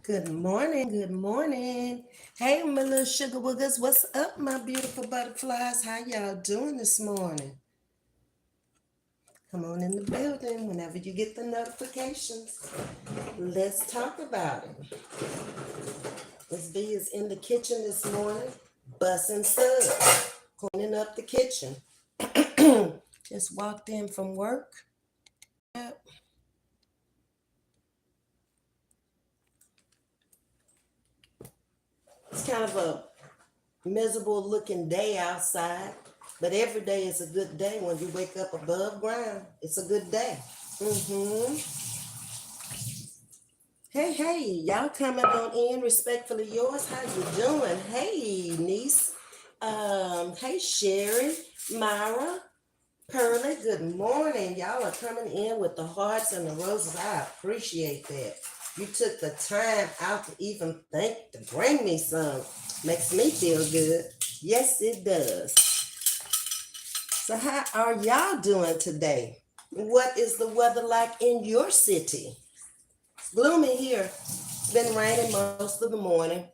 Good morning, good morning. Hey, my little sugar woogers, what's up, my beautiful butterflies? How y'all doing this morning? Come on in the building whenever you get the notifications. Let's talk about it. Ms.V is in the kitchen this morning, bussing subs, cleaning up the kitchen. Just walked in from work. Yep. It's kind of a miserable looking day outside, but every day is a good day when you wake up above ground. It's a good day. Hey, y'all coming on in, respectfully yours. How you doing? Hey, niece. Hey, Sherry, Myra, Pearlie, good morning. Y'all are coming in with the hearts and the roses. I appreciate that. You took the time out to even think to bring me some. Makes me feel good. Yes, it does. So how are y'all doing today? What is the weather like in your city? It's gloomy here. It's been raining most of the morning.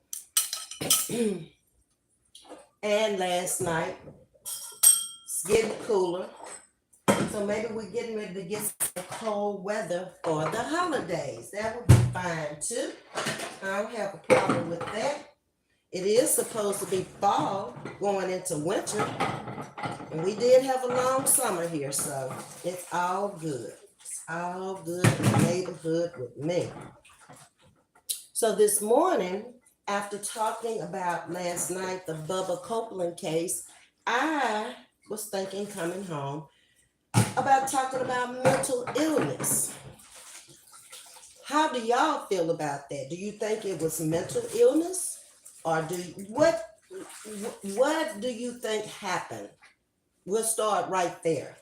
And last night. It's getting cooler. So maybe we're getting ready to get some cold weather for the holidays. That would be fine too. I don't have a problem with that. It is supposed to be fall going into winter. And we did have a long summer here, so it's all good. It's all good in the neighborhood with me. So this morning, after talking about last night, the Bubba Copeland case, I was thinking coming home about talking about mental illness. How do y'all feel about that? Do you think it was mental illness? Or what do you think happened? We'll start right there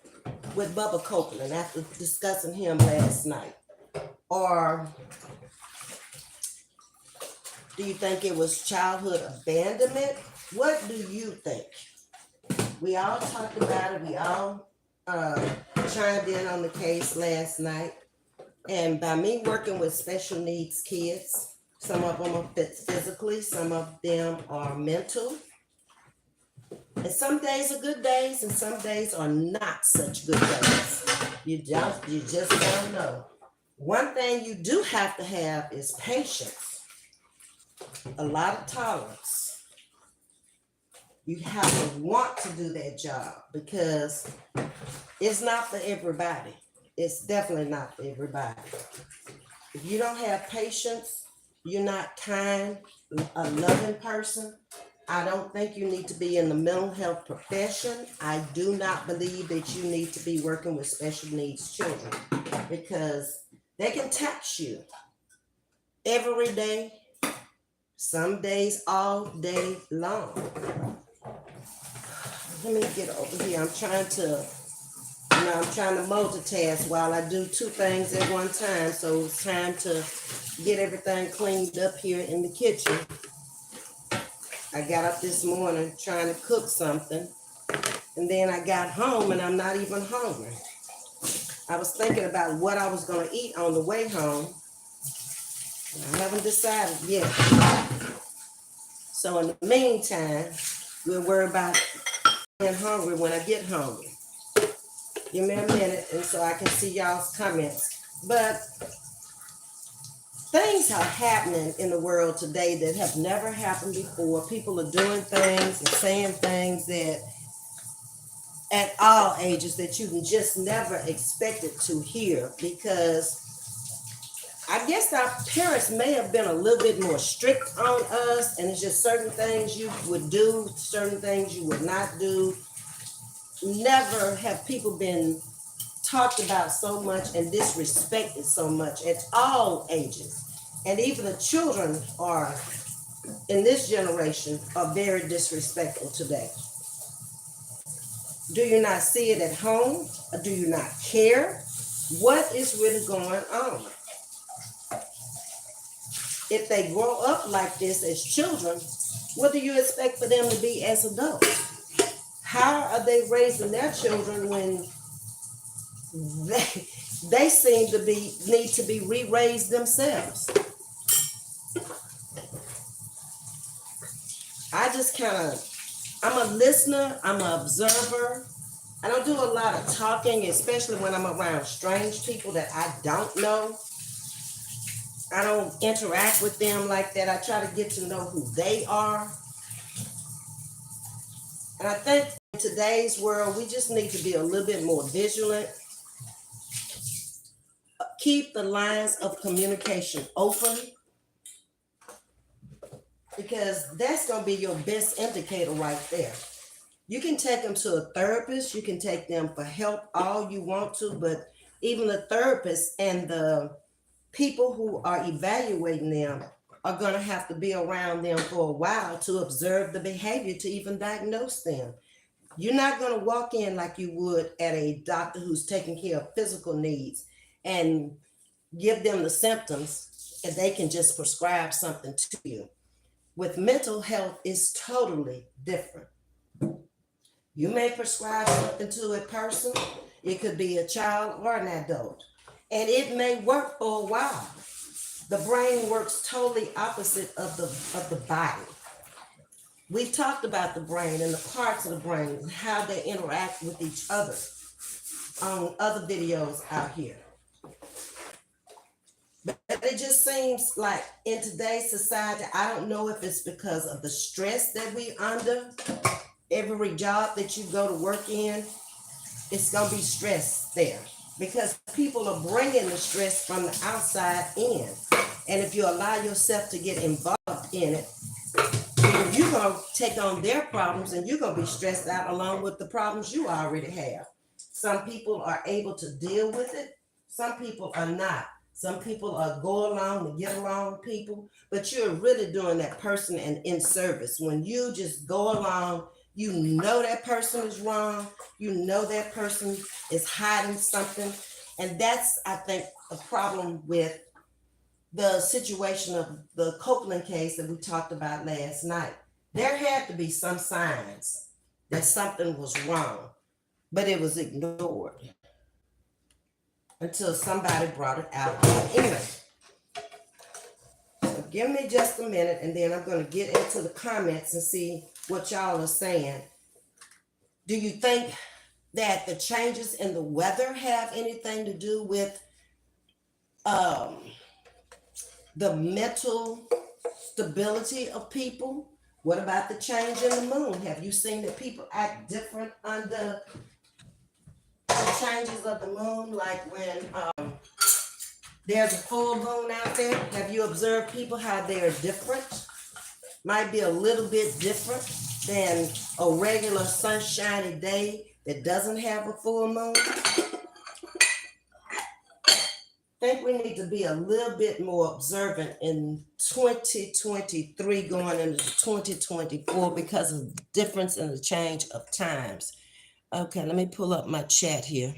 with Bubba Copeland after discussing him last night. Or do you think it was childhood abandonment? What do you think? We all talked about it. We all chimed in on the case last night. And by me working with special needs kids, some of them are physically, some of them are mental. And some days are good days and some days are not such good days. You just don't know. One thing you do have to have is patience, a lot of tolerance. You have to want to do that job because it's not for everybody. It's definitely not for everybody. If you don't have patience, you're not kind, a loving person, I don't think you need to be in the mental health profession. I do not believe that you need to be working with special needs children because they can touch you every day, some days all day long. Let me get over here. I'm trying to multitask while I do two things at one time. So it's time to get everything cleaned up here in the kitchen. I got up this morning trying to cook something, and then I got home and I'm not even hungry. I was thinking about what I was going to eat on the way home. I haven't decided yet. So in the meantime, we'll worry about being hungry when I get hungry. Give me a minute and so I can see y'all's comments. But things are happening in the world today that have never happened before. People are doing things and saying things that at all ages that you can just never expect it to hear, because I guess our parents may have been a little bit more strict on us, and it's just certain things you would do, certain things you would not do. Never have people been talked about so much and disrespected so much at all ages. And even the children are, in this generation, are very disrespectful today. Do you not see it at home? Or do you not care? What is really going on? If they grow up like this as children, what do you expect for them to be as adults? How are they raising their children when they seem to need to be re-raised themselves? I just kind of, I'm a listener, I'm an observer. I don't do a lot of talking, especially when I'm around strange people that I don't know. I don't interact with them like that. I try to get to know who they are. And I think in today's world, we just need to be a little bit more vigilant. Keep the lines of communication open because that's going to be your best indicator right there. You can take them to a therapist, you can take them for help all you want to, but even the therapist and the people who are evaluating them are going to have to be around them for a while to observe the behavior to even diagnose them. You're not going to walk in like you would at a doctor who's taking care of physical needs and give them the symptoms and they can just prescribe something to you. With mental health, it's totally different. You may prescribe something to a person, it could be a child or an adult, and it may work for a while. The brain works totally opposite of the body. We've talked about the brain and the parts of the brain and how they interact with each other on other videos out here. But it just seems like in today's society, I don't know if it's because of the stress that we under. Every job that you go to work in, it's going to be stress there because people are bringing the stress from the outside in. And if you allow yourself to get involved in it, you're going to take on their problems and you're going to be stressed out along with the problems you already have. Some people are able to deal with it. Some people are not. Some people are go along to get along with people, but you're really doing that person an in service. When you just go along, you know that person is wrong. You know that person is hiding something. And that's, I think, a problem with the situation of the Copeland case that we talked about last night. There had to be some signs that something was wrong, but it was ignored until somebody brought it out. Anyway, so give me just a minute and then I'm going to get into the comments and see what y'all are saying. Do you think that the changes in the weather have anything to do with the mental stability of people? What about the change in the moon? Have you seen that people act different under the changes of the moon? Like when there's a full moon out there, have you observed people how they're different? Might be a little bit different than a regular sunshiny day that doesn't have a full moon. I think we need to be a little bit more observant in 2023 going into 2024 because of the difference in the change of times. Okay, let me pull up my chat here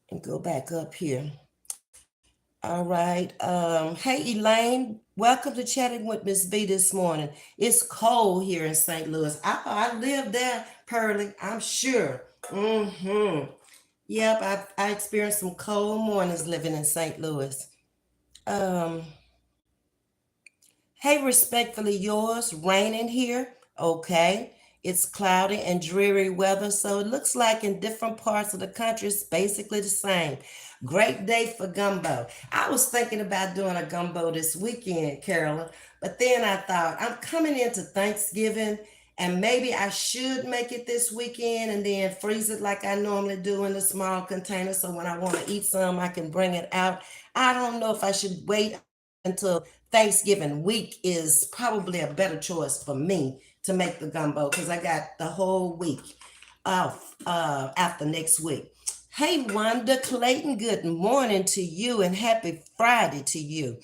and go back up here. All right. Hey, Elaine, welcome to Chatting with Ms.V this morning. It's cold here in St. Louis. I live there, Pearlie, I'm sure. Yep, I experienced some cold mornings living in St. Louis. Hey, respectfully yours, raining here. Okay. It's cloudy and dreary weather, so it looks like in different parts of the country, it's basically the same. Great day for gumbo. I was thinking about doing a gumbo this weekend, Carolyn, but then I thought I'm coming into Thanksgiving and maybe I should make it this weekend and then freeze it like I normally do in a small container so when I want to eat some, I can bring it out. I don't know if I should wait until Thanksgiving week is probably a better choice for me to make the gumbo because I got the whole week off after next week. Hey, Wanda Clayton, good morning to you and happy Friday to you.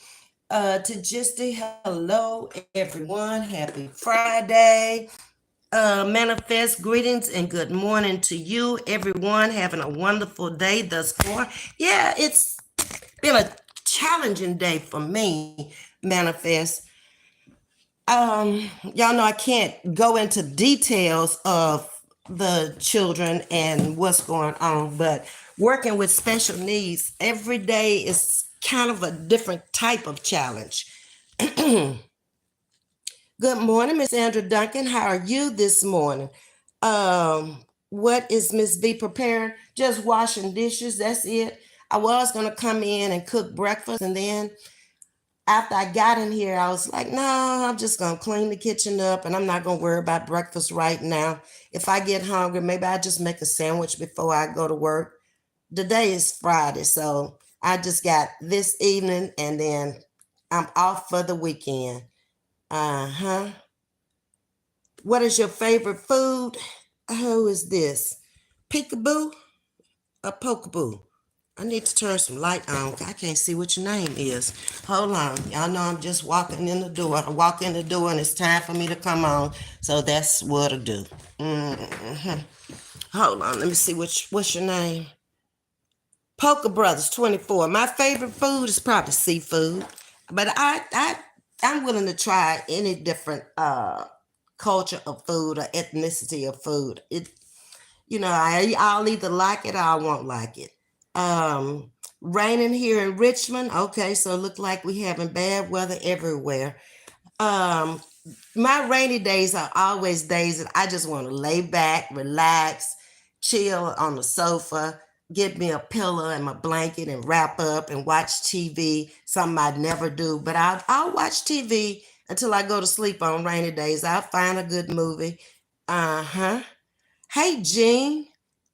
To Gisty, hello, everyone. Happy Friday. Manifest greetings and good morning to you, everyone. Having a wonderful day thus far. Yeah, it's been a challenging day for me, Manifest. Y'all know I can't go into details of the children and what's going on, but working with special needs every day is kind of a different type of challenge. Good morning, Miss Andrew Duncan. How are you this morning? What is Ms.V preparing? Just washing dishes. That's it. I was gonna come in and cook breakfast, and then after I got in here, I was like, no, I'm just gonna clean the kitchen up, and I'm not gonna worry about breakfast right now. If I get hungry, maybe I just make a sandwich before I go to work. Today is Friday, so I just got this evening, and then I'm off for the weekend. Uh-huh. What is your favorite food? Who is this? Peekaboo or Pokeboo? I need to turn some light on. I can't see what your name is. Hold on. Y'all know I'm just walking in the door. I walk in the door and it's time for me to come on. So that's what I do. Mm-hmm. Hold on. Let me see what's your name. Poker Brothers 24. My favorite food is probably seafood. But I'm willing to try any different culture of food or ethnicity of food. I'll either like it or I won't like it. Um, Raining here in Richmond. Okay, so it look like we having bad weather everywhere. Um, my rainy days are always days that I just want to lay back, relax, chill on the sofa, get me a pillow and my blanket and wrap up and watch TV, something I'd never do. But I'll watch TV until I go to sleep on rainy days. I'll find a good movie. Uh-huh. Hey, Jean.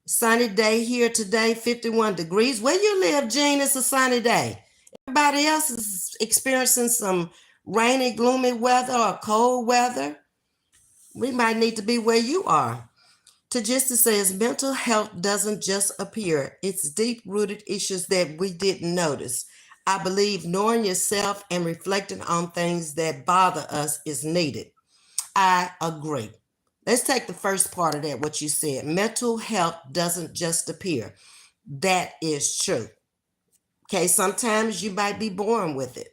Sunny day here today, 51 degrees. Where you live, Jean, it's a sunny day. Everybody else is experiencing some rainy, gloomy weather or cold weather. We might need to be where you are. Tajista says mental health doesn't just appear, it's deep rooted issues that we didn't notice. I believe knowing yourself and reflecting on things that bother us is needed. I agree. Let's take the first part of that, what you said. Mental health doesn't just appear. That is true. Okay, sometimes you might be born with it.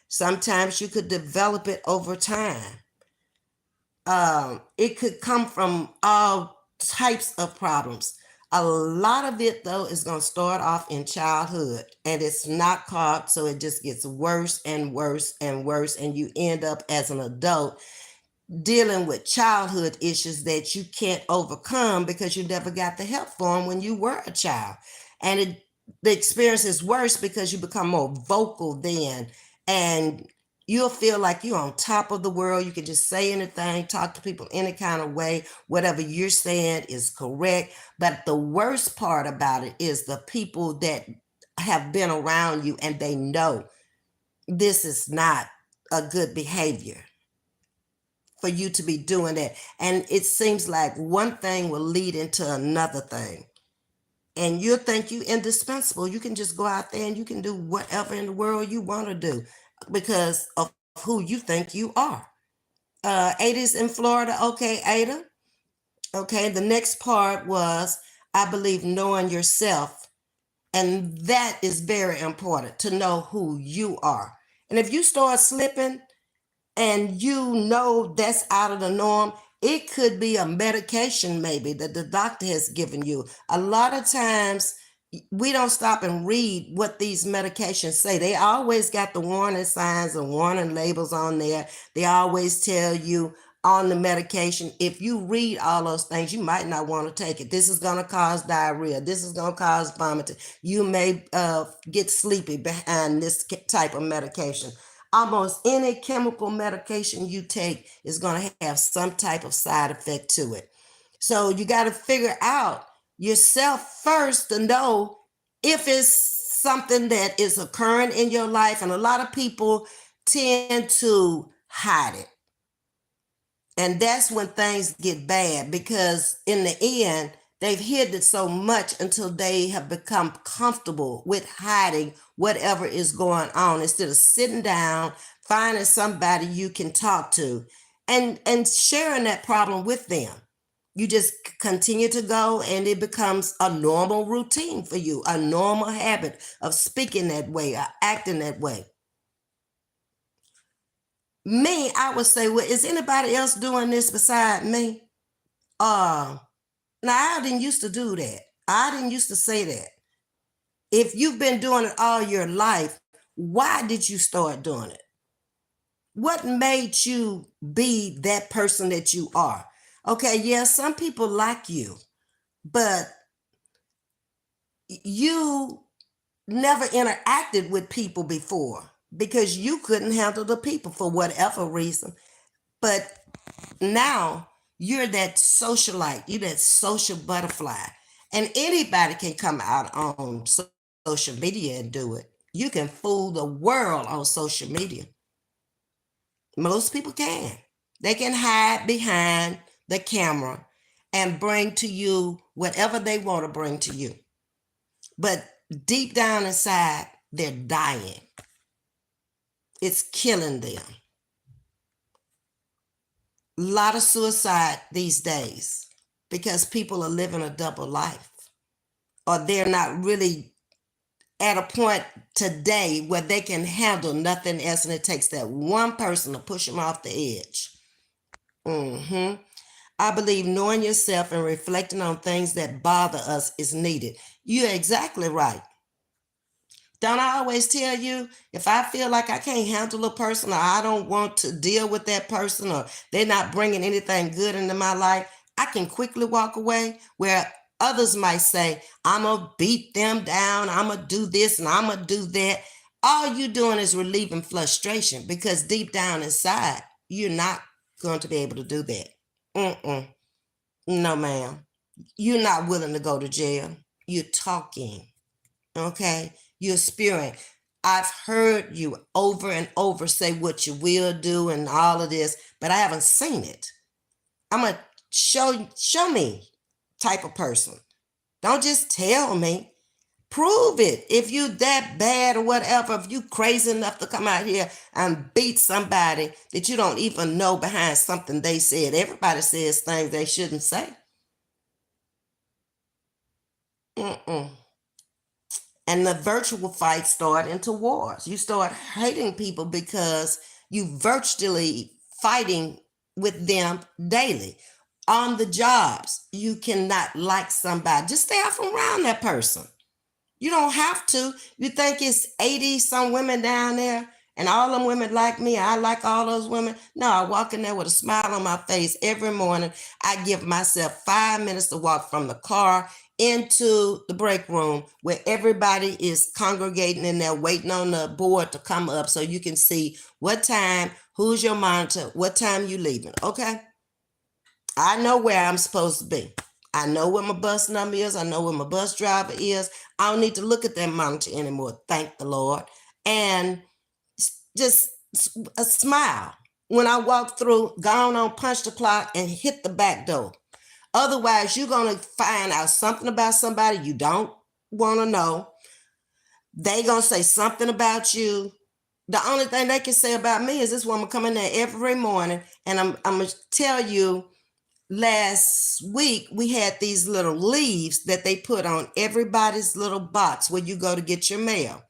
Sometimes you could develop it over time. It could come from all types of problems. A lot of it, though, is going to start off in childhood and it's not caught, so it just gets worse and worse and worse, and you end up as an adult dealing with childhood issues that you can't overcome because you never got the help for them when you were a child. And the experience is worse because you become more vocal then, and you'll feel like you're on top of the world. You can just say anything, talk to people any kind of way. Whatever you're saying is correct. But the worst part about it is the people that have been around you and they know this is not a good behavior for you to be doing that. And it seems like one thing will lead into another thing. And you'll think you indispensable. You can just go out there and you can do whatever in the world you want to do because of who you think you are. Ada's in Florida. Okay, Ada. Okay, the next part was, I believe, knowing yourself. And that is very important, to know who you are. And if you start slipping, and you know that's out of the norm, it could be a medication maybe that the doctor has given you. A lot of times we don't stop and read what these medications say. They always got the warning signs and warning labels on there. They always tell you on the medication, if you read all those things, you might not want to take it. This is going to cause diarrhea. This is going to cause vomiting. You may get sleepy behind this type of medication. Almost any chemical medication you take is going to have some type of side effect to it. So you got to figure out yourself first to know if it's something that is occurring in your life. And a lot of people tend to hide it. And that's when things get bad, because in the end, they've hid it so much until they have become comfortable with hiding whatever is going on, instead of sitting down, finding somebody you can talk to and sharing that problem with them. You just continue to go and it becomes a normal routine for you, a normal habit of speaking that way or acting that way. Me, I would say, well, is anybody else doing this beside me? Uh, Now, I didn't used to do that. I didn't used to say that. If you've been doing it all your life, why did you start doing it? What made you be that person that you are? Okay, yeah, some people like you, but you never interacted with people before because you couldn't handle the people for whatever reason. But now you're that socialite, you're that social butterfly, and anybody can come out on social media and do it. You can fool the world on social media. Most people can. They can hide behind the camera and bring to you whatever they want to bring to you. But deep down inside, they're dying. It's killing them. A lot of suicide these days because people are living a double life, or they're not really at a point today where they can handle nothing else, and it takes that one person to push them off the edge. I believe knowing yourself and reflecting on things that bother us is needed. You're exactly right. Don't I always tell you, if I feel like I can't handle a person, or I don't want to deal with that person, or they're not bringing anything good into my life, I can quickly walk away, where others might say, I'm going to beat them down, I'm going to do this and I'm going to do that. All you're doing is relieving frustration, because deep down inside, you're not going to be able to do that. No, ma'am. You're not willing to go to jail. You're talking. Okay? You're spewing. I've heard you over and over say what you will do and all of this, but I haven't seen it. I'm a show me type of person. Don't just tell me. Prove it. If you that bad or whatever, if you crazy enough to come out here and beat somebody that you don't even know behind something they said. Everybody says things they shouldn't say. And the virtual fights start into wars. You start hating people because you virtually fighting with them daily. On the jobs, you cannot like somebody. Just stay out from around that person. You don't have to. You think it's 80 some women down there and all them women like me. I like all those women. No, I walk in there with a smile on my face every morning. I give myself 5 minutes to walk from the car into the break room where everybody is congregating in there waiting on the board to come up so you can see what time, who's your monitor, what time you leaving. Okay? I know where I'm supposed to be. I know what my bus number is. I know where my bus driver is. I don't need to look at that monitor anymore. Thank the Lord. And just a smile. When I walk through, go on, punch the clock and hit the back door. Otherwise, you're going to find out something about somebody you don't want to know. They going to say something about you. The only thing they can say about me is this woman coming there every morning. And I'm going to tell you, last week we had these little leaves that they put on everybody's little box where you go to get your mail.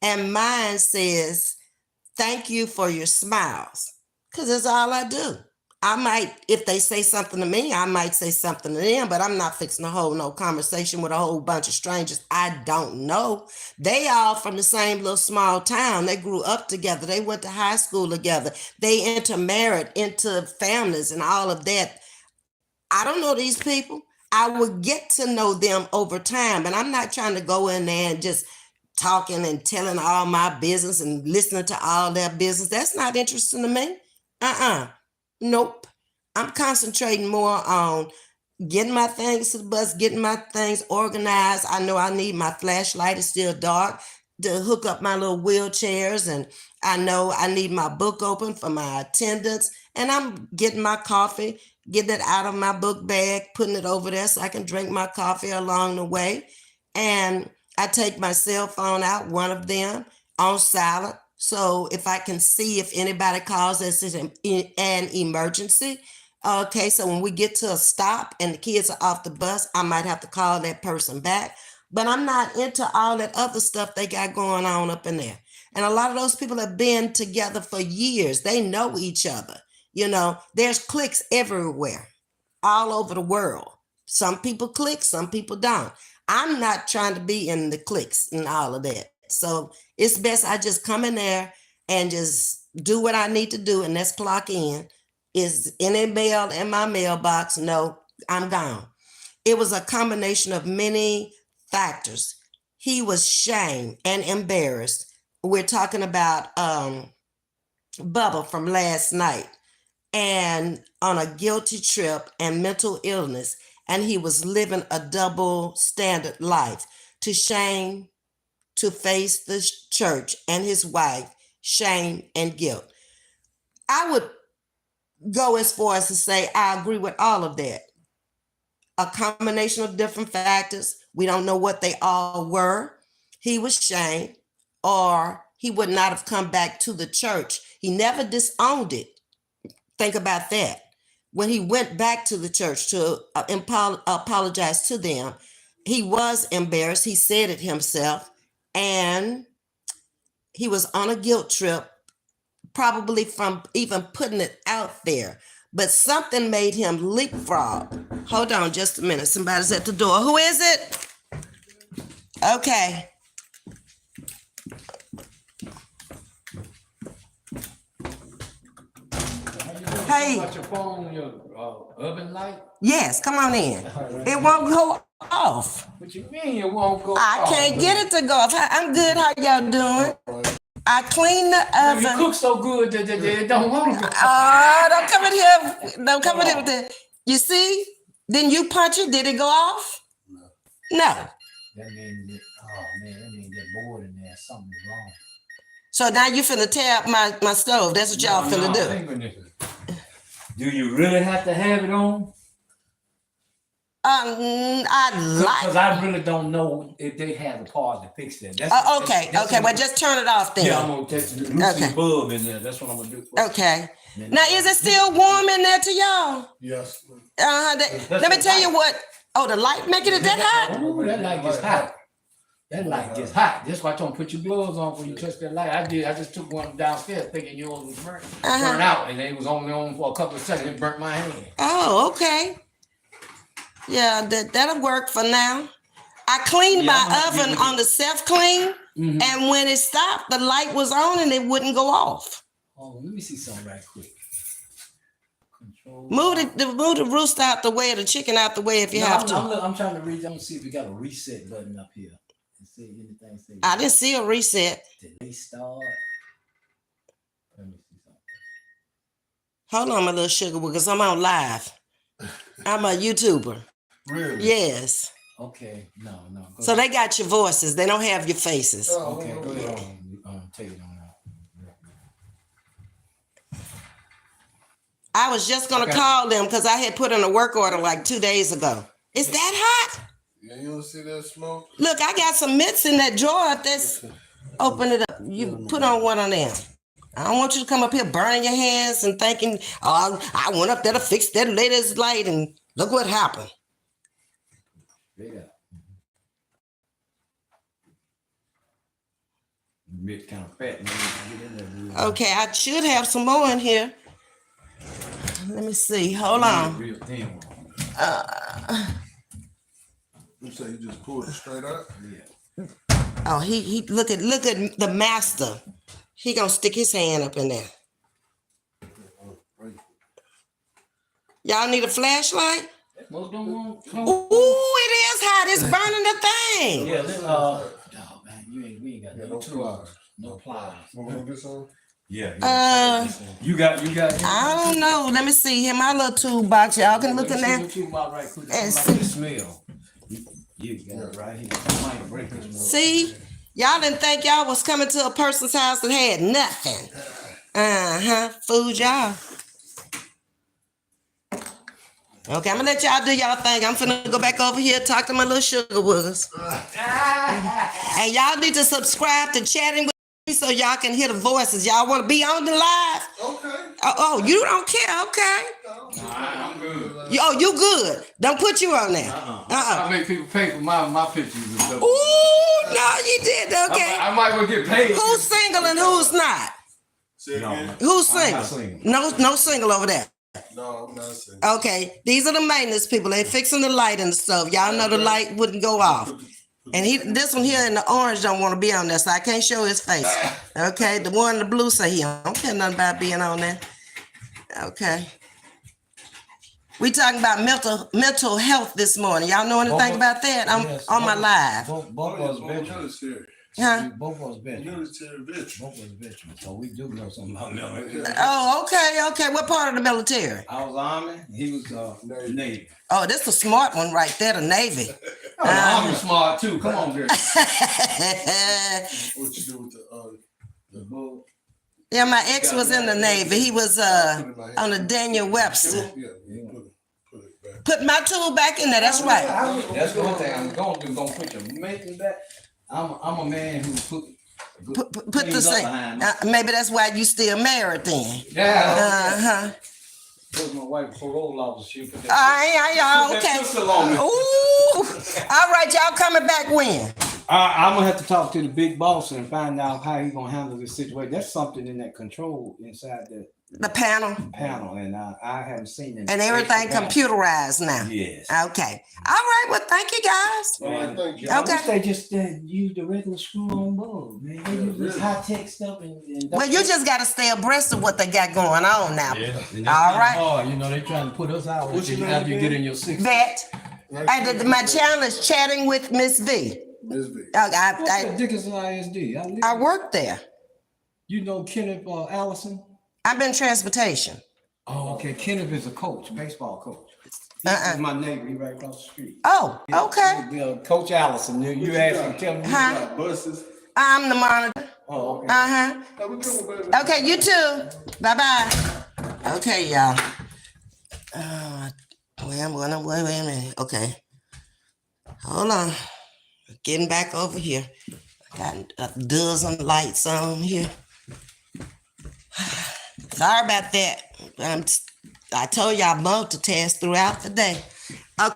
And mine says, thank you for your smiles. Because that's all I do. I might, if they say something to me, I might say something to them, but I'm not fixing to hold no conversation with a whole bunch of strangers I don't know. They all from the same little small town. They grew up together. They went to high school together. They intermarried into families and all of that. I don't know these people. I will get to know them over time, and I'm not trying to go in there and just talking and telling all my business and listening to all their business. That's not interesting to me. Nope. I'm concentrating more on getting my things to the bus, getting my things organized. I know I need my flashlight. It's still dark to hook up my little wheelchairs, and I know I need my book open for my attendance, and I'm getting my coffee, getting it out of my book bag, putting it over there so I can drink my coffee along the way. And I take my cell phone out, one of them, on silent. So if I can see if anybody calls this is an emergency. Okay, so when we get to a stop and the kids are off the bus, I might have to call that person back. But I'm not into all that other stuff they got going on up in there. And a lot of those people have been together for years. They know each other. You know, there's cliques everywhere, all over the world. Some people click, some people don't. I'm not trying to be in the cliques and all of that. So it's best I just come in there and just do what I need to do, and that's clock in. Is any mail in my mailbox? No, I'm gone. It was a combination of many factors. He was shamed and embarrassed. We're talking about Bubba from last night, and on a guilty trip and mental illness, and he was living a double standard life. To shame, to face the church and his wife, shame and guilt. I would go as far as to say I agree with all of that. A combination of different factors. We don't know what they all were. He was shamed, or he would not have come back to the church. He never disowned it. Think about that. When he went back to the church to apologize to them, he was embarrassed. He said it himself. And he was on a guilt trip, probably from even putting it out there. But something made him leapfrog. Hold on just a minute. Somebody's at the door. Who is it? Okay. Hey. Got your phone, your urban light? Yes, come on in. It won't go off. What you mean it won't go I off? can't get it to go off. I'm good. How y'all doing? I cleaned the oven. You cook so good that it don't want to go. Don't come in here. Don't come in here with the. You see? Didn't you punch it? Did it go off? No. That means that means that board in there, something's wrong. So now you finna tear up my stove. That's what y'all finna do. Do you really have to have it on? Because I really don't know if they have a part to fix that. Okay. Well, just turn it off then. Yeah, I'm gonna take the bulb in there. That's what I'm gonna do. Okay. Now, is it still warm in there to y'all? Yes. Let me tell you what. Oh, the light making it that hot? Oh, that light gets hot. That light gets hot. That's why I told him put your gloves on when you touch that light. I did. I just took one downstairs thinking yours was burnt out, and it was only on for a couple of seconds. It burnt my hand. Oh, okay. Yeah, that'll work for now. I cleaned my oven on the self-clean, and when it stopped, the light was on and it wouldn't go off. Oh, let me see something right quick. Control. Move the rooster out the way, the chicken out the way if you have to. I'm trying to read. I'm gonna see if we got a reset button up here. See anything. I didn't see a reset. Did they start? Let me see something. Hold on, my little sugar, because I'm on live. I'm a YouTuber. Really? Yes. Okay. No. So they got your voices. They don't have your faces. Oh, okay. Go ahead. Take it on out. I was just gonna call them because I had put in a work order like 2 days ago. Is that hot? Yeah, you don't see that smoke? Look, I got some mitts in that drawer. That's open it up. You put on one on there. I don't want you to come up here burning your hands and thinking, oh, I went up there to fix that latest light and look what happened. Yeah. Mitt kind of fat. Okay, I should have some more in here. Let me see. Hold on. Real thin one. You say you just pulled it straight out? Yeah. Oh, he look at the master. He gonna stick his hand up in there. Y'all need a flashlight? Ooh, it is hot. It's burning the thing. Yeah, oh man, we ain't got Yeah, no no pliers. No pliers. Want to get some? Yeah. You got. I don't know. Let me see here. My little toolbox. Y'all can look in there. Right quick. And like the smell. You got it right here. Might break this. See, y'all didn't think y'all was coming to a person's house that had nothing. Fooled y'all. Okay, I'm gonna let y'all do y'all thing. I'm finna go back over here, talk to my little sugar woogers. And y'all need to subscribe to Chatting with Me so y'all can hear the voices. Y'all wanna be on the live? Okay. Oh, you don't care, okay. I'm good. You good. Don't put you on there. I make people pay for my pictures and stuff. Ooh, no, you did, okay. I might well get paid. Who's single and who's not? Say again? Who's I'm single? not single. No single over there. No, I'm not saying. Okay, these are the maintenance people. They fixing the light in the stove. Y'all know the light wouldn't go off. And this one here in the orange don't want to be on there, so I can't show his face. Okay, the one in the blue say he don't care nothing about being on there. Okay. We talking about mental health this morning. Y'all know anything about that? I'm on my live. Both of us veterans. Huh? Both of us veterans. Military veterans. Both of us veterans. So we do know something about military. Oh, okay. What part of the military? I was Army. He was Navy. Oh, this is a smart one right there, the Navy. Oh, the Army smart too. Come on, girl. What you do with The bull. Yeah, my ex was in the Navy. He was on the Daniel Webster. Yeah, put it back. Put my tool back in there. That's right. That's the one thing I'm gonna do. Gonna put your maintenance back. I'm a man who Put the same. Maybe that's why you still married then. Yeah. Was my wife parole officer. Y'all okay. Ooh. All right, y'all coming back when? I'm gonna have to talk to the big boss and find out how he's gonna handle this situation. There's something in that control inside the panel, and I haven't seen it. And everything computerized now. Yes. Okay. All right. Well, thank you guys. All right, thank you. I wish they just use the regular screw-on bulb, man. They use this high-tech stuff and well, you just got to stay abreast of what they got going on now. Yeah. All right. Hard. You know, they trying to put us out after you get in your 60s. Vet. And my channel is Chatting with Ms.V. Ms.V. What's Dickinson ISD? I work there. You know Kenneth Allison? I've been transportation. Oh, okay. Kenneth is a coach, baseball coach. He's my neighbor. He right across the street. Oh, okay. Coach Allison. You asked him, tell me Got buses. I'm the monitor. Oh, okay. Uh-huh. Have a good one, baby. Okay, you too. Bye-bye. Okay, y'all. Wait a minute. Okay. Hold on. Getting back over here. I got a dozen lights on here. Sorry about that. I told y'all multitask throughout the day. Okay.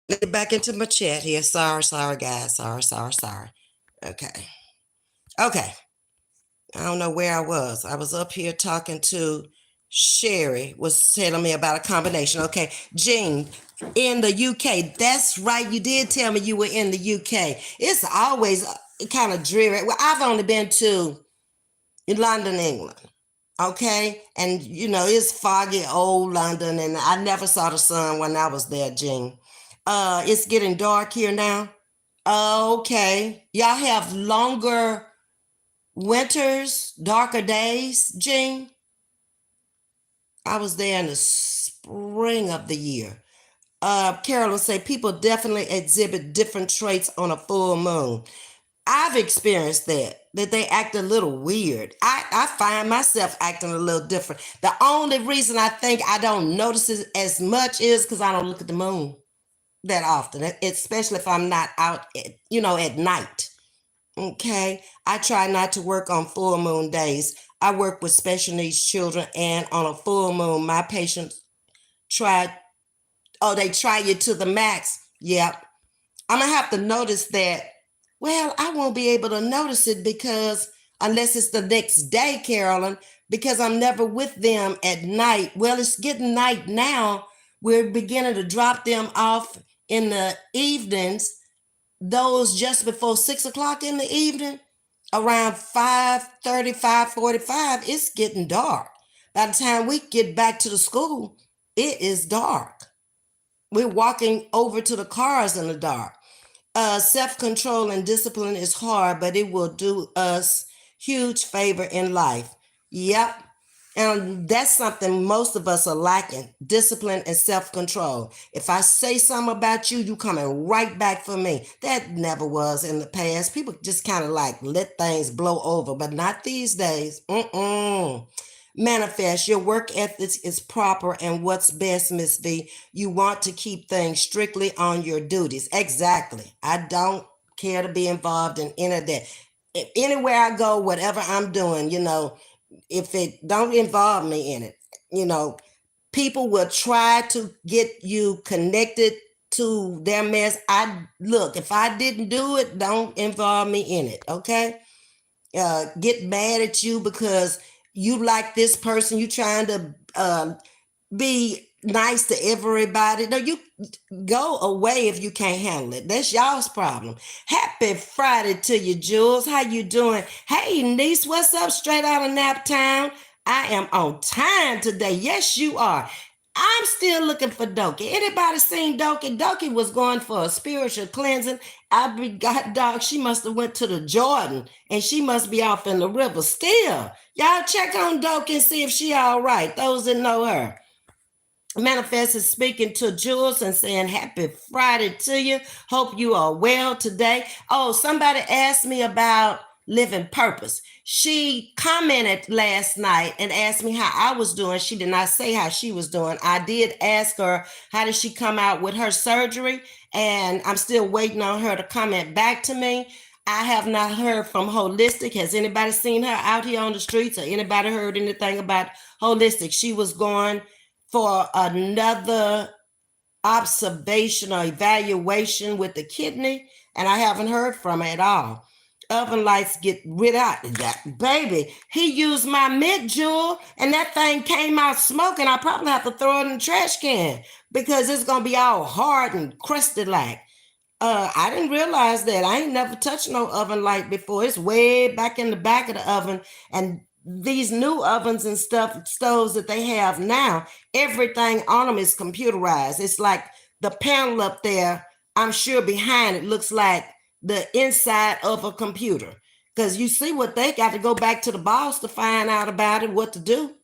Let me back into my chat here. Sorry, guys. Sorry. Okay. I don't know where I was. I was up here talking to Sherry, was telling me about a combination. Okay. Jean, in the UK. That's right. You did tell me you were in the UK. It's always kind of dreary. Well, I've only been to London, England. Okay. And, it's foggy old London. And I never saw the sun when I was there, Jean. It's getting dark here now. Okay. Y'all have longer winters, darker days, Jean? I was there in the spring of the year. Carolyn say people definitely exhibit different traits on a full moon. I've experienced that they act a little weird. I find myself acting a little different. The only reason I think I don't notice it as much is because I don't look at the moon that often, especially if I'm not out, at night. Okay. I try not to work on full moon days. I work with special needs children, and on a full moon, my patients they try you to the max. Yep. I'm going to have to notice that. Well, I won't be able to notice it because unless it's the next day, Carolyn, because I'm never with them at night. Well, it's getting night now. We're beginning to drop them off in the evenings, those just before 6 o'clock in the evening, around 5:30, 5:45, it's getting dark. By the time we get back to the school, it is dark. We're walking over to the cars in the dark. Self-control and discipline is hard, but it will do us huge favor in life. Yep. And that's something most of us are lacking, discipline and self-control. If I say something about you, you coming right back for me. That never was in the past. People just kind of let things blow over, but not these days. Manifest. Your work ethics is proper and what's best, Ms. V. You want to keep things strictly on your duties. Exactly. I don't care to be involved in any of that. Anywhere I go, whatever I'm doing, if it don't involve me in it, people will try to get you connected to their mess. If I didn't do it, don't involve me in it. Okay. Get mad at you because you like this person, you trying to be nice to everybody. No, you go away if you can't handle it. That's y'all's problem. Happy Friday to you, Jules. How you doing? Hey, niece, what's up? Straight out of Naptown. I am on time today. Yes, you are. I'm still looking for Doki. Anybody seen Doki? Doki was going for a spiritual cleansing. I got dog. She must have went to the Jordan, and she must be off in the river still. Y'all check on Doki and see if she all right. Those that know her. Manifest is speaking to Jules and saying happy Friday to you. Hope you are well today. Oh, somebody asked me about living purpose. She commented last night and asked me how I was doing. She did not say how she was doing. I did ask her how did she come out with her surgery, and I'm still waiting on her to comment back to me. I have not heard from Holistic. Has anybody seen her out here on the streets, or anybody heard anything about Holistic? She was going for another observation or evaluation with the kidney, and I haven't heard from her at all. Oven lights get rid out of that. Baby, he used my mint jewel, and that thing came out smoking. I probably have to throw it in the trash can because it's going to be all hard and crusty like. I didn't realize that. I ain't never touched no oven light before. It's way back in the back of the oven, and these new ovens and stuff, stoves that they have now, everything on them is computerized. It's like the panel up there, I'm sure behind it looks like the inside of a computer. Because you see what they got to go back to the boss to find out about it, what to do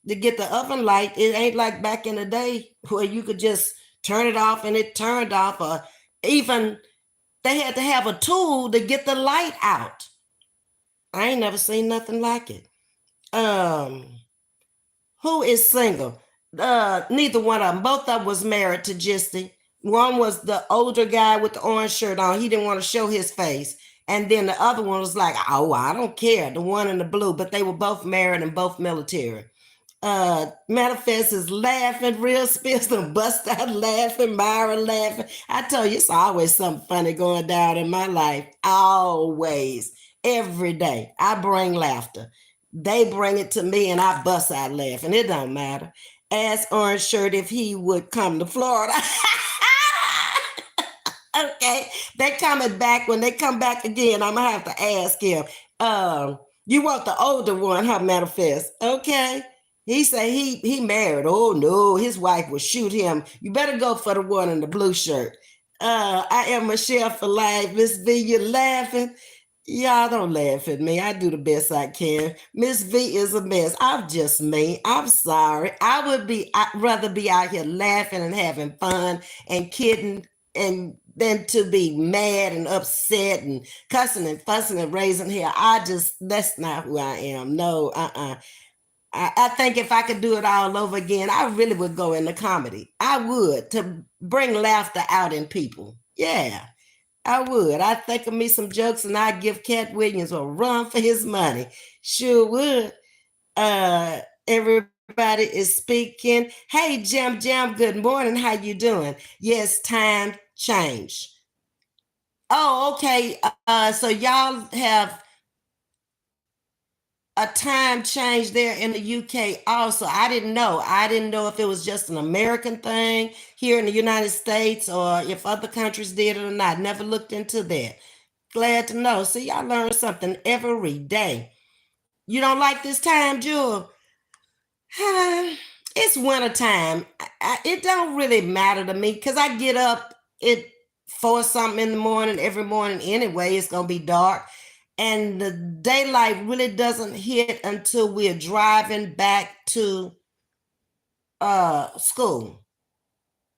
to get the oven light. It ain't like back in the day where you could just turn it off and it turned off, or even they had to have a tool to get the light out. I ain't never seen nothing like it. Who is single? Neither one of them. Both of them was married to Gisty. One was the older guy with the orange shirt on. He didn't want to show his face. And then the other one was like, oh, I don't care. The one in the blue, but they were both married and both military. Manifest is laughing, real spills and bust out laughing, Myra laughing. I told you it's always something funny going down in my life. Always. Every day. I bring laughter. They bring it to me and I bust out laughing. It don't matter. Ask Orange Shirt if he would come to Florida. Okay. They coming back. When they come back again, I'm gonna have to ask him. You want the older one, huh, Manifest? Okay. He said he married. Oh no, his wife would shoot him. You better go for the one in the blue shirt. I am Michelle for life. Ms.V, you laughing? Y'all don't laugh at me. I do the best I can. Ms.V is a mess. I'm just me. I'm sorry. I'd rather be out here laughing and having fun and kidding and than to be mad and upset and cussing and fussing and raising hell. That's not who I am. No, I think if I could do it all over again, I really would go into comedy. I would, to bring laughter out in people. Yeah. I would. I'd think of me some jokes and I'd give Cat Williams a run for his money. Sure would. Everybody is speaking. Hey, Jam Jam, good morning. How you doing? Yes, time change. Oh, okay. So y'all have a time change there in the UK also. I didn't know. I didn't know if it was just an American thing here in the United States or if other countries did it or not. Never looked into that. Glad to know. See, I learn something every day. You don't like this time, Jewel? It's winter time. It don't really matter to me because I get up at 4 something in the morning every morning anyway. It's going to be dark. And the daylight really doesn't hit until we're driving back to school.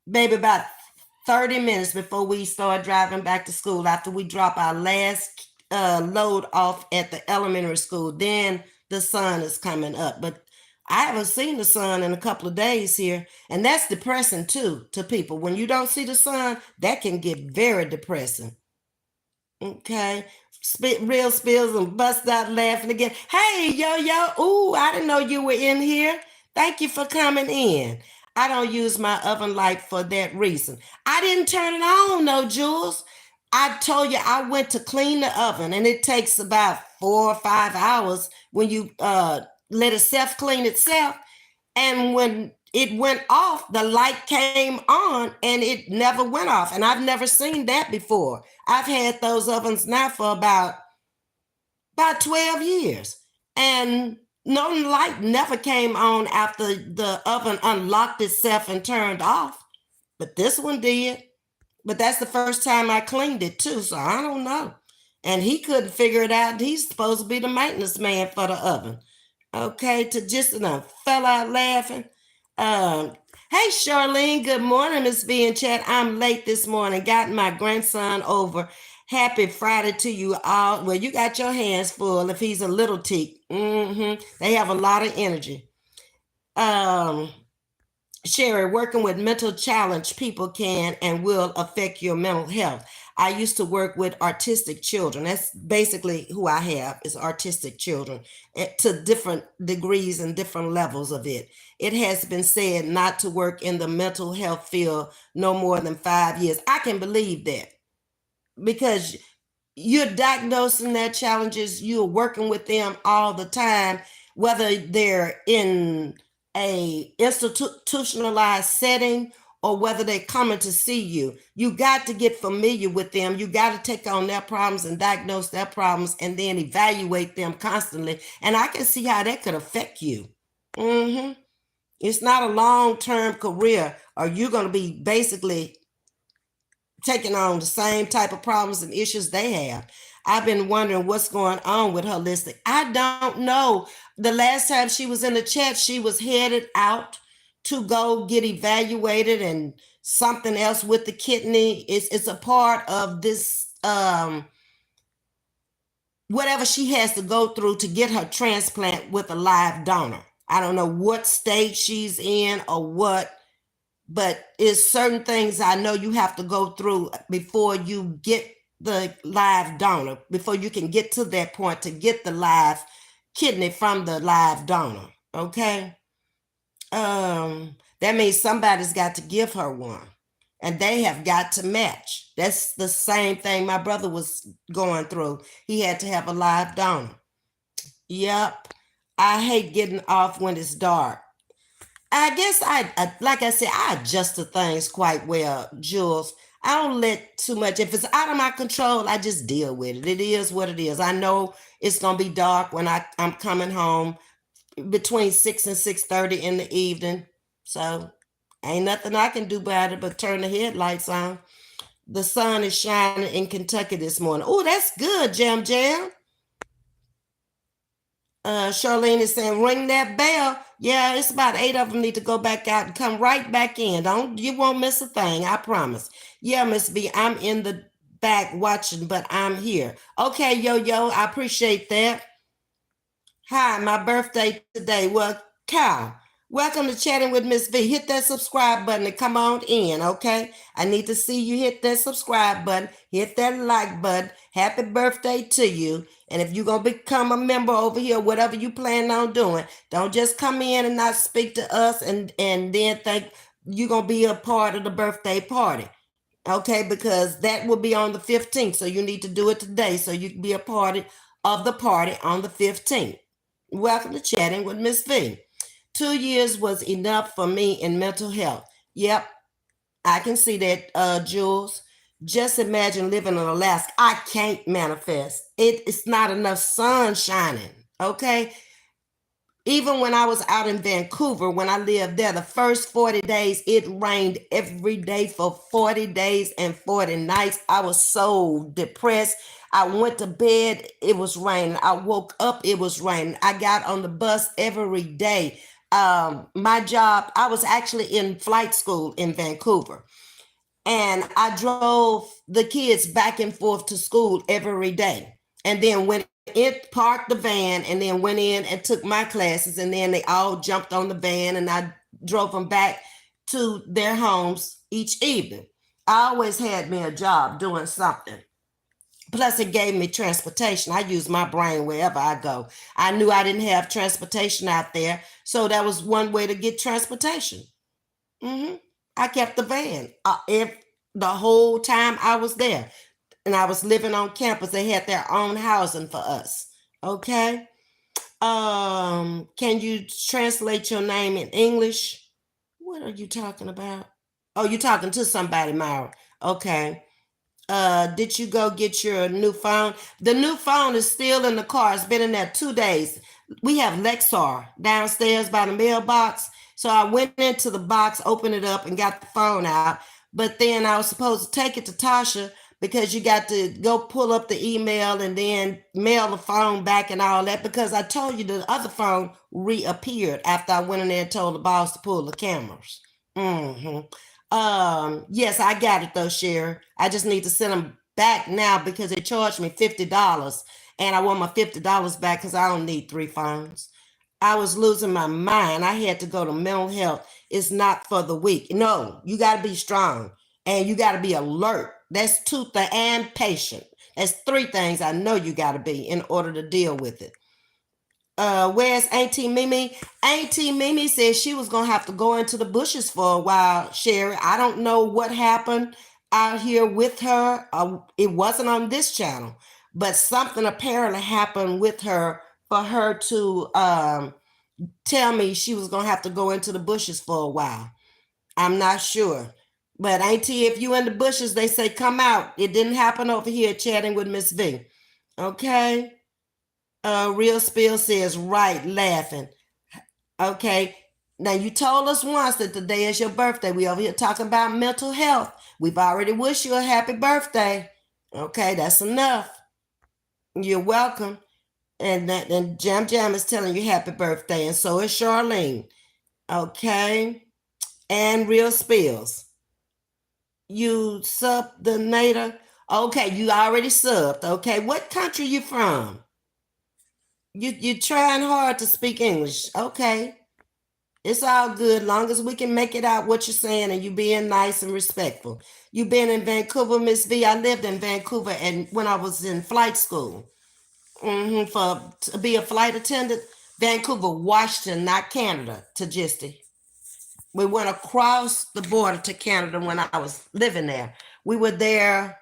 Maybe about 30 minutes before we start driving back to school, after we drop our last load off at the elementary school, then the sun is coming up. But I haven't seen the sun in a couple of days here, and that's depressing too to people. When you don't see the sun, that can get very depressing. Okay. Real spills and bust out laughing again. Hey, yo. Ooh, I didn't know you were in here. Thank you for coming in. I don't use my oven light for that reason. I didn't turn it on, no, Jules. I told you I went to clean the oven, and it takes about 4 or 5 hours when you let it self-clean itself. And when it went off, the light came on and it never went off. And I've never seen that before. I've had those ovens now for about 12 years. And no light never came on after the oven unlocked itself and turned off. But this one did. But that's the first time I cleaned it too, so I don't know. And he couldn't figure it out. He's supposed to be the maintenance man for the oven. Okay, to just fell out laughing. Hey Charlene, good morning, Ms.V in chat. I'm late this morning. Got my grandson over. Happy Friday to you all. Well, you got your hands full if he's a little teak. They have a lot of energy. Sherry, working with mental challenge people can and will affect your mental health. I used to work with autistic children. That's basically who I have, is autistic children, to different degrees and different levels of it. It has been said not to work in the mental health field no more than 5 years. I can believe that, because you're diagnosing their challenges. You're working with them all the time, whether they're in a institutionalized setting or whether they're coming to see you. You got to get familiar with them. You got to take on their problems and diagnose their problems and then evaluate them constantly. And I can see how that could affect you. It's not a long-term career, or you're going to be basically taking on the same type of problems and issues they have. I've been wondering what's going on with holistic. I don't know. The last time she was in the chat, she was headed out to go get evaluated and something else with the kidney. It's a part of this, whatever she has to go through to get her transplant with a live donor. I don't know what stage she's in or what, but it's certain things I know you have to go through before you get the live donor, before you can get to that point to get the live kidney from the live donor. Okay. That means somebody's got to give her one, and they have got to match. That's the same thing my brother was going through. He had to have a live donor. Yep. I hate getting off when it's dark. I guess I like I said, I adjust to things quite well, Jules. I don't let too much. If it's out of my control, I just deal with it. It is what it is. I know it's gonna be dark when I'm coming home between 6 and 6:30 in the evening. So ain't nothing I can do about it but turn the headlights on. The sun is shining in Kentucky this morning. Oh, that's good, Jam Jam. Charlene is saying, ring that bell. Yeah, it's about 8 of them need to go back out and come right back in. You won't miss a thing, I promise. Yeah, Ms.V, I'm in the back watching, but I'm here. Okay, Yo-Yo, I appreciate that. Hi, my birthday today. Well, Cal, welcome to Chatting with Ms.V. Hit that subscribe button and come on in, okay? I need to see you hit that subscribe button, hit that like button. Happy birthday to you. And if you're going to become a member over here, whatever you plan on doing, don't just come in and not speak to us and then think you're going to be a part of the birthday party. Okay, because that will be on the 15th. So you need to do it today so you can be a part of the party on the 15th. Welcome to Chatting with Ms.V. 2 years was enough for me in mental health. Yep, I can see that, Jules. Just imagine living in Alaska. I can't manifest. It's not enough sun shining, okay? Even when I was out in Vancouver, when I lived there, the first 40 days, it rained every day for 40 days and 40 nights. I was so depressed. I went to bed, it was raining. I woke up, it was raining. I got on the bus every day. My job, I was actually in flight school in Vancouver. And I drove the kids back and forth to school every day. And then when it parked the van and then went in and took my classes, and then they all jumped on the van and I drove them back to their homes each evening. I always had me a job doing something. Plus it gave me transportation. I use my brain wherever I go. I knew I didn't have transportation out there. So that was one way to get transportation. I kept the van the whole time I was there. And I was living on campus. They had their own housing for us. Okay. Can you translate your name in English? What are you talking about? Oh, you're talking to somebody, Myra. Okay. Did you go get your new phone? The new phone is still in the car. It's been in there 2 days. We have Lexar downstairs by the mailbox. So I went into the box, opened it up, and got the phone out. But then I was supposed to take it to Tasha because you got to go pull up the email and then mail the phone back and all that, because I told you the other phone reappeared after I went in there and told the boss to pull the cameras. Yes, I got it though, Sherry. I just need to send them back now because they charged me $50 and I want my $50 back because I don't need 3 phones. I was losing my mind. I had to go to mental health. It's not for the weak. No, you got to be strong and you got to be alert. That's 2 things, and patient. That's 3 things I know you got to be in order to deal with it. Where's Auntie Mimi? Auntie Mimi said she was gonna have to go into the bushes for a while, Sherry. I don't know what happened out here with her. It wasn't on this channel, but something apparently happened with her for her to tell me she was gonna have to go into the bushes for a while. I'm not sure. But Auntie, if you in the bushes, they say come out. It didn't happen over here chatting with Ms.V. Okay. Real Spill says, right, laughing. Okay. Now, you told us once that today is your birthday. We over here talking about mental health. We've already wished you a happy birthday. Okay, that's enough. You're welcome. And Jam Jam is telling you happy birthday, and so is Charlene. Okay. And Real Spills. You sub the Nader. Okay, you already subbed. Okay, what country you from? You're trying hard to speak English. Okay. It's all good. Long as we can make it out what you're saying and you being nice and respectful. You been in Vancouver, Miss V. I lived in Vancouver and when I was in flight school. To be a flight attendant. Vancouver, Washington, not Canada, to Gisty. We went across the border to Canada when I was living there. We were there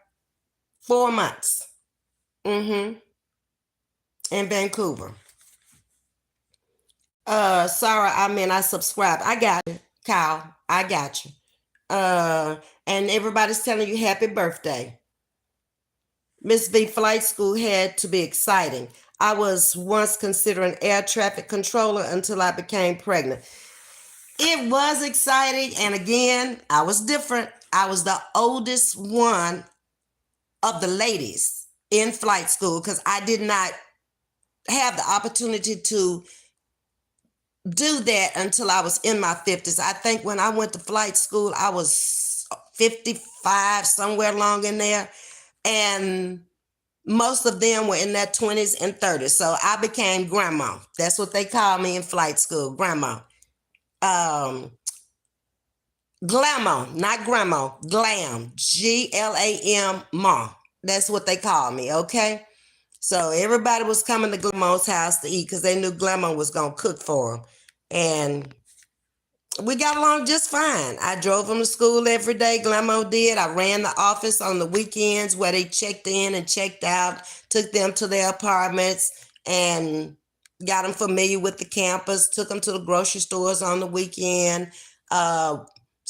4 months. In Vancouver. Sarah, I subscribe. I got it, Kyle. I got you. And everybody's telling you happy birthday. Ms.V. Flight School had to be exciting. I was once considering air traffic controller until I became pregnant. It was exciting. And again, I was different. I was the oldest one of the ladies in flight school because I did not have the opportunity to do that until I was in my 50s. I think when I went to flight school, I was 55, somewhere along in there. And most of them were in their 20s and 30s. So I became grandma. That's what they call me in flight school, grandma. Glamour, not grandma, glam, Glam, ma. That's what they call me, okay? So everybody was coming to Glamour's house to eat because they knew Glamour was going to cook for them. And we got along just fine. I drove them to school every day. Glamour did. I ran the office on the weekends where they checked in and checked out, took them to their apartments and got them familiar with the campus, took them to the grocery stores on the weekend.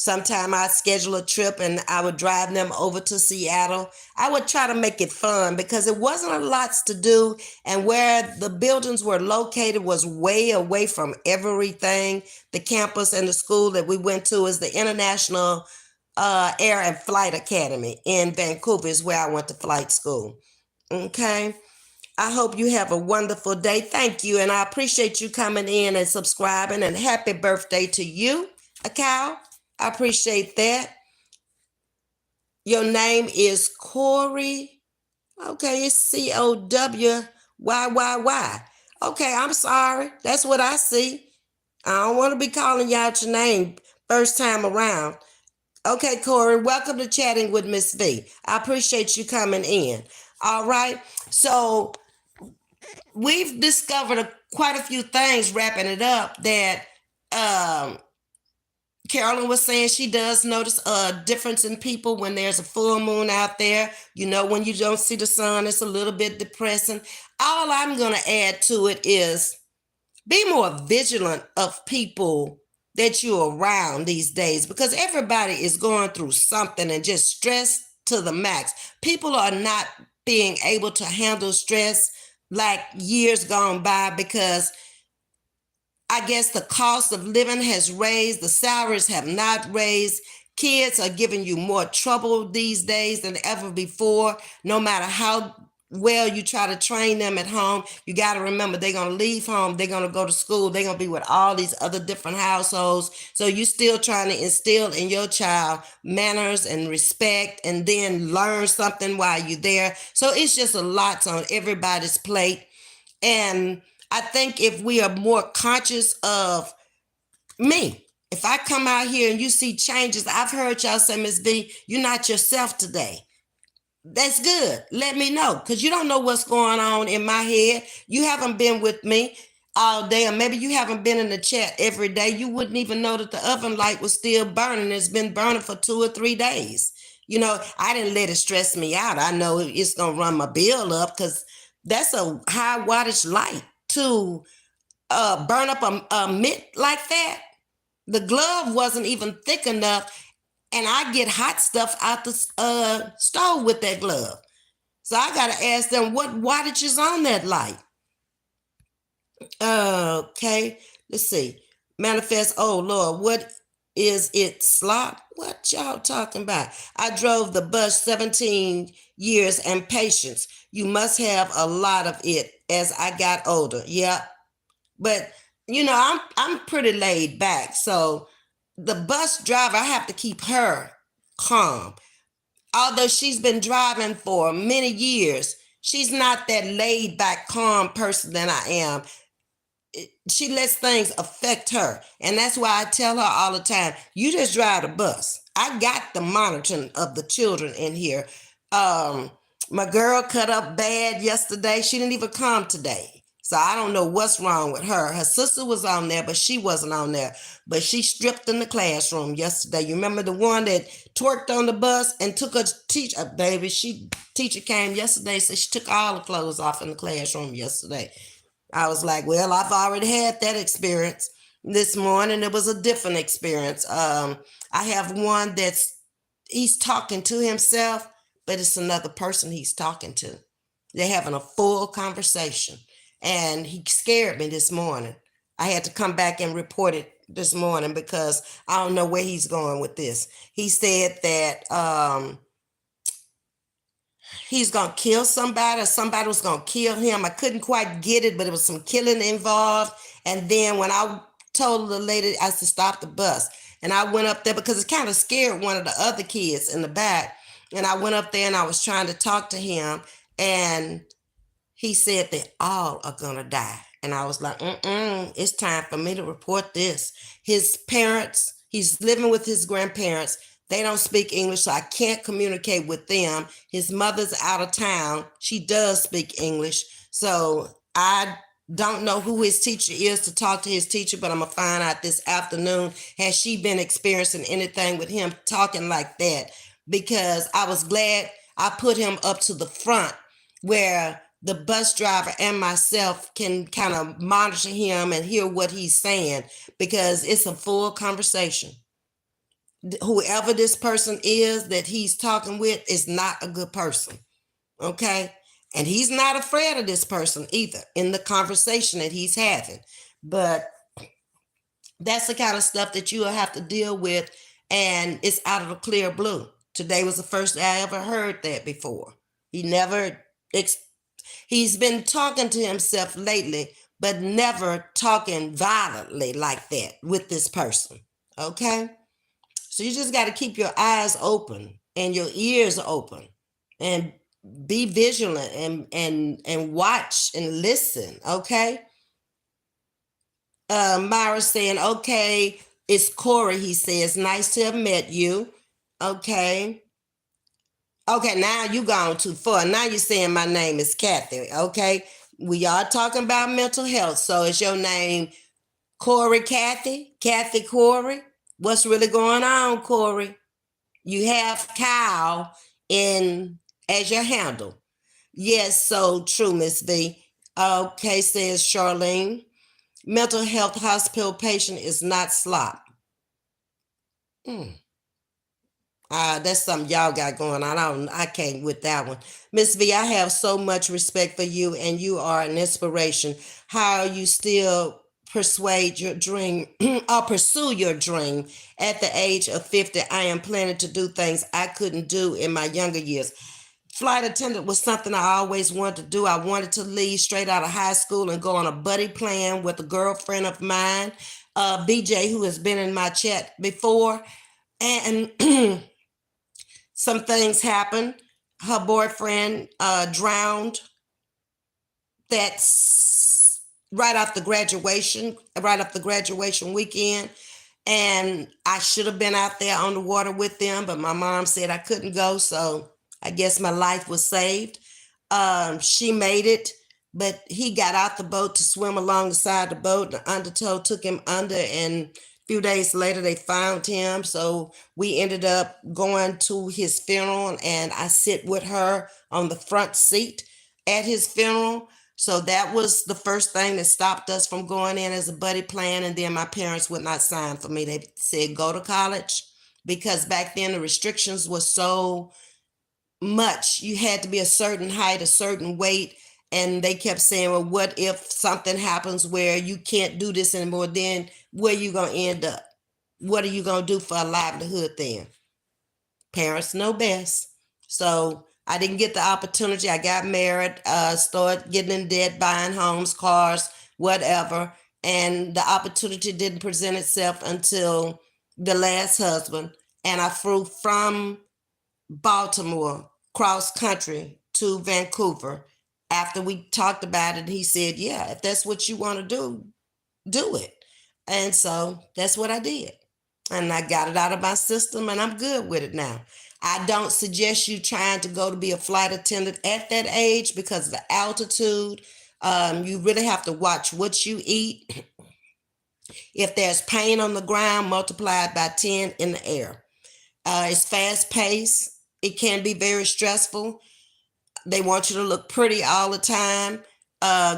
Sometime I'd schedule a trip and I would drive them over to Seattle. I would try to make it fun because it wasn't a lot to do. And where the buildings were located was way away from everything. The campus and the school that we went to is the International Air and Flight Academy in Vancouver is where I went to flight school. Okay. I hope you have a wonderful day. Thank you. And I appreciate you coming in and subscribing, and happy birthday to you, Akal. I appreciate that. Your name is Corey. Okay, it's Cowyyy. Okay, I'm sorry. That's what I see. I don't want to be calling you out your name first time around. Okay, Corey, welcome to Chatting with Ms.V. I appreciate you coming in. All right, so we've discovered quite a few things, wrapping it up, that Carolyn was saying she does notice a difference in people when there's a full moon out there. You know, when you don't see the sun, it's a little bit depressing. All I'm going to add to it is be more vigilant of people that you're around these days, because everybody is going through something and just stressed to the max. People are not being able to handle stress like years gone by, because I guess the cost of living has raised, the salaries have not raised. Kids are giving you more trouble these days than ever before. No matter how well you try to train them at home, you got to remember they're going to leave home, they're going to go to school, they're going to be with all these other different households. So you're still trying to instill in your child manners and respect, and then learn something while you're there. So it's just a lot on everybody's plate. And I think if we are more conscious of me, if I come out here and you see changes, I've heard y'all say, Ms.V, you're not yourself today. That's good. Let me know, because you don't know what's going on in my head. You haven't been with me all day, or maybe you haven't been in the chat every day. You wouldn't even know that the oven light was still burning. It's been burning for 2 or 3 days. You know, I didn't let it stress me out. I know it's going to run my bill up, because that's a high wattage light to burn up a mitt like that. The glove wasn't even thick enough, and I get hot stuff out the stove with that glove. So I got to ask them, what wattage is on that light? Okay, let's see. Manifest, oh Lord, what is it, slop? What y'all talking about? I drove the bus 17 years and patience. You must have a lot of it as I got older. Yeah, but you know, I'm pretty laid back. So the bus driver, I have to keep her calm. Although she's been driving for many years, she's not that laid back, calm person that I am. She lets things affect her. And that's why I tell her all the time, you just drive the bus. I got the monitoring of the children in here. My girl cut up bad yesterday. She didn't even come today. So I don't know what's wrong with her. Her sister was on there, but she wasn't on there. But she stripped in the classroom yesterday. You remember the one that twerked on the bus and took her teacher, baby? Teacher came yesterday, so she took all the clothes off in the classroom yesterday. I was like, well, I've already had that experience. This morning, it was a different experience. I have one he's talking to himself, but it's another person he's talking to. They're having a full conversation. And he scared me this morning. I had to come back and report it this morning, because I don't know where he's going with this. He said that he's going to kill somebody, or somebody was going to kill him. I couldn't quite get it, but it was some killing involved. And then when I told the lady I said, stop the bus, and I went up there because it kind of scared one of the other kids in the back. And I went up there and I was trying to talk to him, and he said they all are going to die. And I was like, it's time for me to report this. His parents, he's living with his grandparents. They don't speak English, so I can't communicate with them. His mother's out of town. She does speak English. So I don't know who his teacher is to talk to his teacher, but I'm going to find out this afternoon. Has she been experiencing anything with him talking like that? Because I was glad I put him up to the front where the bus driver and myself can kind of monitor him and hear what he's saying, because it's a full conversation. Whoever this person is that he's talking with is not a good person. Okay. And he's not afraid of this person either in the conversation that he's having. But that's the kind of stuff that you'll have to deal with. And it's out of the clear blue. Today was the first day I ever heard that before. He's been talking to himself lately, but never talking violently like that with this person. Okay. So you just got to keep your eyes open and your ears open, and be vigilant and watch and listen. Okay. Myra saying, okay, it's Corey. He says, nice to have met you. Okay. Okay, now you gone too far. Now you're saying my name is Kathy. Okay. We are talking about mental health. So is your name Corey Kathy? Kathy Corey? What's really going on, Corey? You have Kyle as your handle. Yes, so true, Ms.V. Okay, says Charlene. Mental health hospital patient is not slop. That's something y'all got going on. I can't with that one. Miss V, I have so much respect for you, and you are an inspiration. How you still persuade your dream or pursue your dream at the age of 50. I am planning to do things I couldn't do in my younger years. Flight attendant was something I always wanted to do. I wanted to leave straight out of high school and go on a buddy plan with a girlfriend of mine, BJ, who has been in my chat before. And some things happened. Her boyfriend drowned. That's right after graduation, right after graduation weekend. And I should have been out there on the water with them, but my mom said I couldn't go. So I guess my life was saved. She made it, but he got out the boat to swim along the side of the boat. The undertow took him under, and a few days later they found him. So we ended up going to his funeral, and I sit with her on the front seat at his funeral. So that was the first thing that stopped us from going in as a buddy plan. And then my parents would not sign for me. They said, go to college, because back then the restrictions were so much. You had to be a certain height, a certain weight. And they kept saying, well, what if something happens where you can't do this anymore? Then where you going to end up? What are you going to do for a livelihood then? Parents know best. So I didn't get the opportunity. I got married, started getting in debt, buying homes, cars, whatever. And the opportunity didn't present itself until the last husband. And I flew from Baltimore cross country to Vancouver. After we talked about it, he said, yeah, if that's what you want to do it. And so that's what I did. And I got it out of my system, and I'm good with it now. I don't suggest you trying to go to be a flight attendant at that age because of the altitude. You really have to watch what you eat. If there's pain on the ground, multiply it by 10 in the air. It's fast paced. It can be very stressful. They want you to look pretty all the time,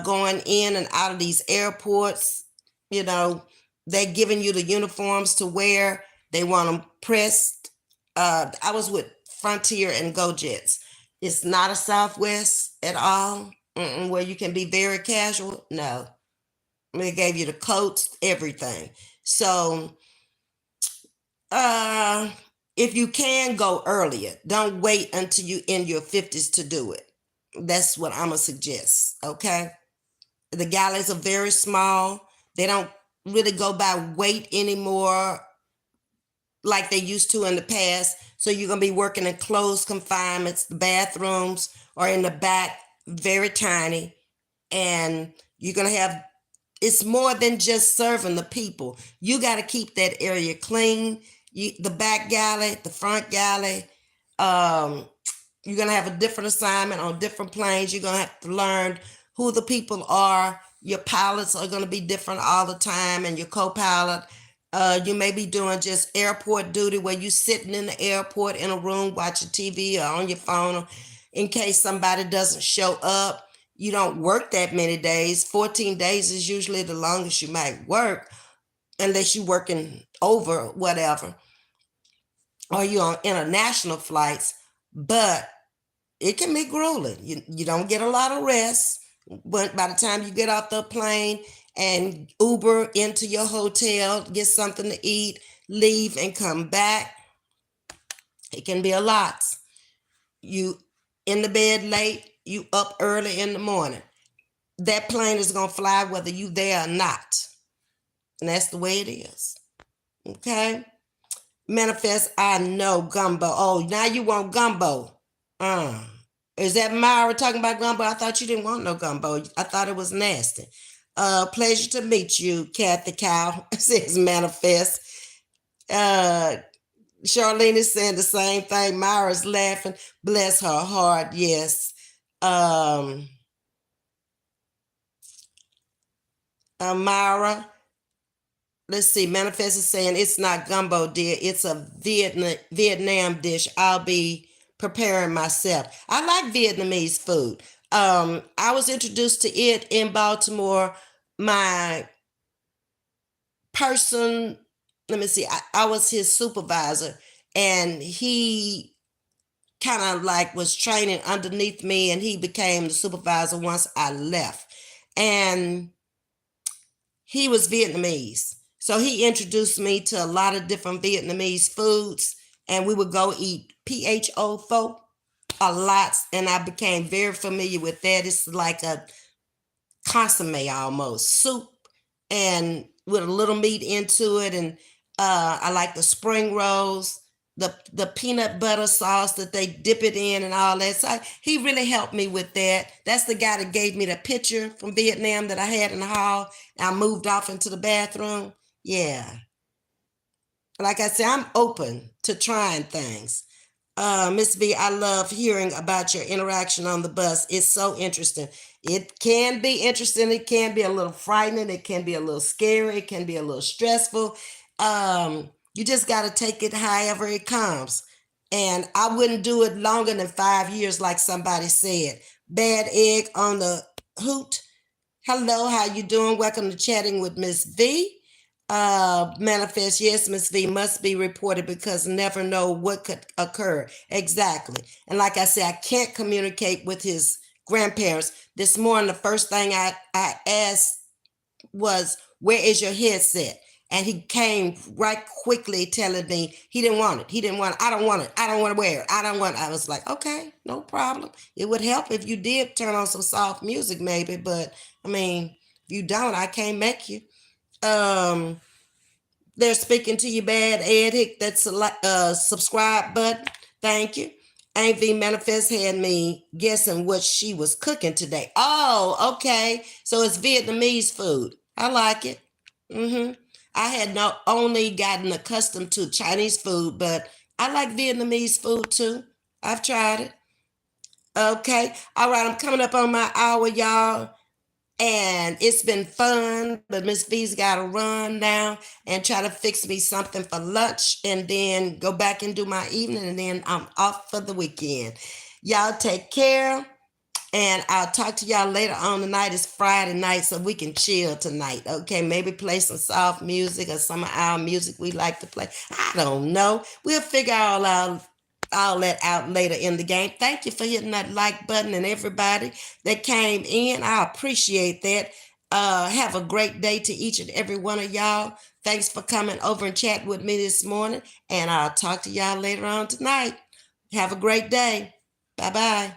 going in and out of these airports. You know, they're giving you the uniforms to wear. They want them pressed. I was with Frontier and GoJets. It's not a Southwest at all, where you can be very casual. No, they gave you the coats, everything. So, if you can go earlier, don't wait until you in your 50s to do it. That's what I'm gonna suggest. Okay. The galleys are very small. They don't really go by weight anymore like they used to in the past. So you're gonna be working in closed confinements. The bathrooms are in the back, very tiny, and you're gonna have, it's more than just serving the people. You got to keep that area clean. The back galley, the front galley. You're going to have a different assignment on different planes. You're going to have to learn who the people are. Your pilots are going to be different all the time, and your co-pilot. You may be doing just airport duty where you're sitting in the airport in a room watching TV or on your phone in case somebody doesn't show up. You don't work that many days. 14 days is usually the longest you might work, unless you're working over whatever, or you're on international flights. But it can be grueling. You don't get a lot of rest. But by the time you get off the plane and Uber into your hotel, get something to eat, leave and come back, it can be a lot. You in the bed late, you up early in the morning. That plane is going to fly whether you there or not. And that's the way it is. Okay? Manifest, I know gumbo. Oh, now you want gumbo. Is that Myra talking about gumbo? I thought you didn't want no gumbo. I thought it was nasty. Pleasure to meet you, Kathy Cow. Says manifest. Charlene is saying the same thing. Myra's laughing. Bless her heart. Yes. Myra, let's see. Manifest is saying it's not gumbo, dear. It's a Vietnam dish. I'll be preparing myself. I like Vietnamese food. I was introduced to it in Baltimore. My person let me see, I was his supervisor, and he kind of like was training underneath me, and he became the supervisor once I left. And he was Vietnamese. So he introduced me to a lot of different Vietnamese foods, and we would go eat PHO pho a lot, and I became very familiar with that. It's like a consomme almost soup, and with a little meat into it. And I like the spring rolls, the peanut butter sauce that they dip it in and all that. So he really helped me with that. That's the guy that gave me the picture from Vietnam that I had in the hall. I moved off into the bathroom. Yeah. Like I said, I'm open to trying things. Ms.V, I love hearing about your interaction on the bus. It's so interesting. It can be interesting. It can be a little frightening. It can be a little scary. It can be a little stressful. You just got to take it however it comes. And I wouldn't do it longer than 5 years, like somebody said. Bad egg on the hoot. Hello, how you doing? Welcome to Chatting with Ms.V. Manifest, yes, Ms.V must be reported because never know what could occur. Exactly. And like I said, I can't communicate with his grandparents. This morning, the first thing I asked was, where is your headset? And he came right quickly telling me he didn't want it. He didn't want it. I don't want it. I don't want to wear it. I don't want it. I was like, okay, no problem. It would help if you did turn on some soft music maybe, but I mean, if you don't, I can't make you. They're speaking to you, Bad Ed. Hit that subscribe button. Thank you. Ms.V Manifest had me guessing what she was cooking today. Oh, okay. So it's Vietnamese food. I like it. I had not only gotten accustomed to Chinese food, but I like Vietnamese food too. I've tried it. Okay. All right. I'm coming up on my hour, y'all. And it's been fun, but Miss V's got to run now and try to fix me something for lunch and then go back and do my evening, and then I'm off for the weekend. Y'all take care, and I'll talk to y'all later on tonight. It's Friday night, so we can chill tonight, okay? Maybe play some soft music or some of our music we like to play. I don't know. We'll figure all that out later in the game. Thank you for hitting that like button, and everybody that came in. I appreciate that. Have a great day to each and every one of y'all. Thanks for coming over and chat with me this morning, and I'll talk to y'all later on tonight. Have a great day. Bye-bye.